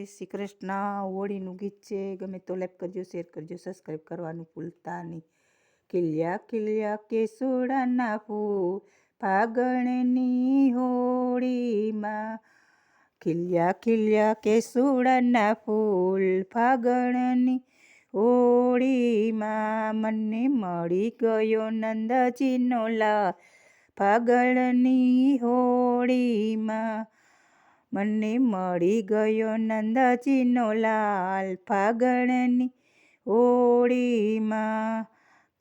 શ્રી કૃષ્ણ. હોળીનું ગીત છે. ગમે તો લાઈક કરજો, શેર કરજો, સબસ્ક્રાઈબ કરવાનું ભૂલતા નહીં. ખીલ્યા ખીલ્યા કેસુડાના ફૂલ ફાગણની હોળીમાં. ખીલ્યા ખીલ્યા કેસુડાના ફૂલ ફાગણની હોળીમાં. મને મળી ગયો નંદજીનો લાલ ફાગણની હોળીમાં. મને મળી ગયો નંદજીનો લાલ ફાગણની હોળીમાં.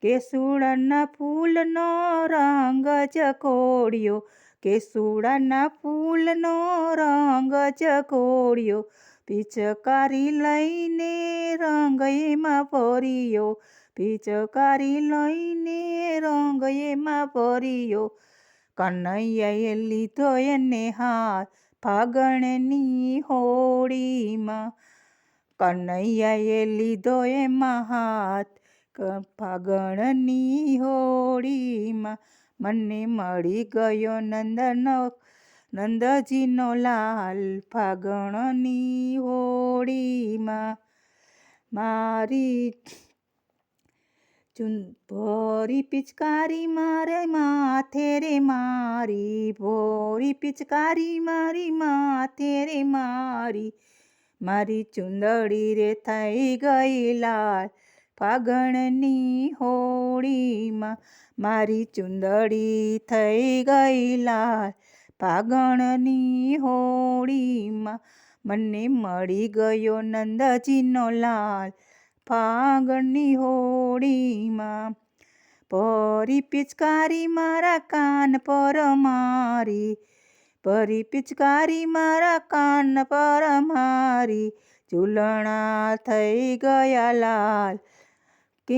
કેસુડાના ફૂલનો રંગ ચકોડ્યો, કેસુડાના ફૂલનો રંગ ચકોડ્યો. પિચકારી લઈને રંગ એમાં ભર્યો, પિચકારી લઈને રંગ એમાં ભર્યો. કનૈયાએ લીધો એને હાથ ફાગણની હોળીમાં. કનૈયાએ લીધો એમાં હાથ ફાગણની હોળીમાં. મને મળી ગયો નંદજીનો લાલ ફાગણની હોળીમાં. મારી ભોરી પિચકારી મારે માથે રે મારી, ભોરી પિચકારી મારી માથે રે મારી. મારી ચુંદડી રે થઈ ગઈ લાલ ફાગણની હોળીમાં. મારી ચુંદડી થઈ ગઈ લાલ ફાગણની હોળીમાં. મને મળી ગયો નંદજીનો લાલ ફાગણની હોળીમાં. ભરી પિચકારી મારા કાન પર મારી, ભરી પિચકારી મારા કાન પર મારી. ઝૂલણા થઈ ગયા લાલ કે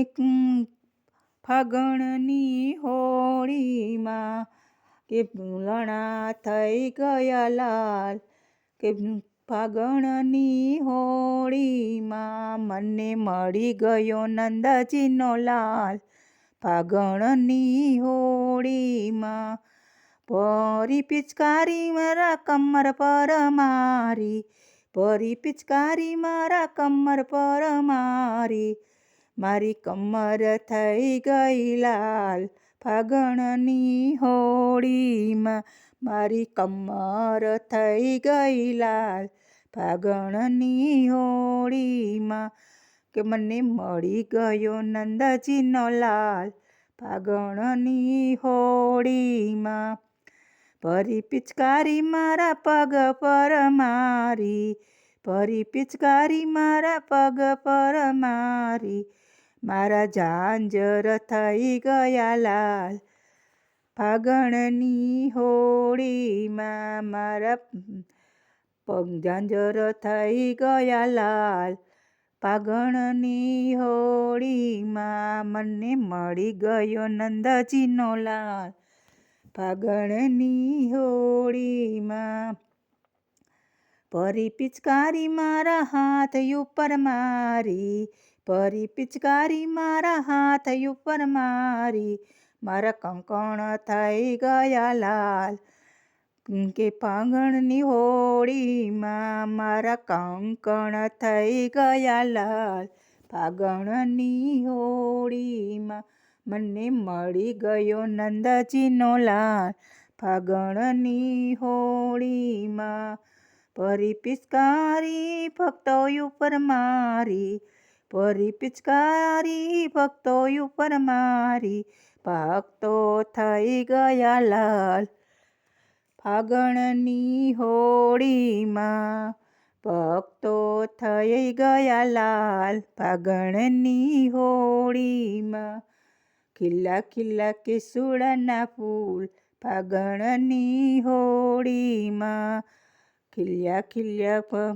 ફાગણની હોળીમાં. કે ઝૂલણા થઈ ગયા લાલ કે ફાગણની હોળીમાં. મને મળી ગયો નંદજીનો લાલ ફાગણની હોળીમાં. ભરી પિચકારી મારા કમર પર મારી, ભરી પિચકારી મારા કમર પર મારી. મારી કમર થઈ ગઈ લાલ ફાગણની હોળીમાં. મારી કમર થઈ ગઈ લાલ ફાગણની હોળીમાં. કે મને મળી ગયો નંદજીનો લાલ ફાગણની હોળીમાં. ભરી પિચકારી મારા પગ પર મારી, ભરી પિચકારી મારા પગ પર મારી. મારા ઝાંઝર થઈ ગયા લાલ ફાગણની હોળીમાં. મારા ઝાંઝર થઈ ગયા લાલ ફાગણની હોળીમાં. મને મળી ગયો નંદજીનો લાલ ફાગણની હોળીમાં. ભરી પિચકારી મારા હાથ ઉપર મારી, ભરી પિચકારી મારા હાથ ઉપર મારી. મારા કંકણ થઈ ગયા લાલ કે ફાગણની હોળીમાં. મારા કંકણ થઈ ગયા લાલ ફાગણની હોળીમાં. મને મળી ગયો નંદજીનો લાલ ફાગણની હોળીમાં. ભરી પિચકારી ભક્તો ઉપર મારી, ભરી પિચકારી ભક્તો ઉપર મારી. ભક્તો થઈ ગયા લાલ ફાગણની હોળીમાં. ભક્તો થઈ ગયા લાલ ફાગણની હોળીમાં. ખીલ્યા ખીલ્યા કેસુડાના ફૂલ ફાગણની હોળીમાં. ખીલ્યા ખીલ્યા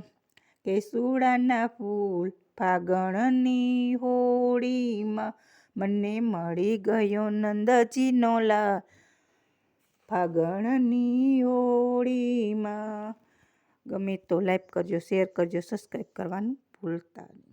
કેસુડાના ફૂલ ફાગણની હોળીમાં. મને મળી ગયો નંદજીનો લાલ ફાગણની હોળીમાં. ગમે તો લાઈક કરજો, શેર કરજો, સબસ્ક્રાઈબ કરવાનું ભૂલતા નહીં.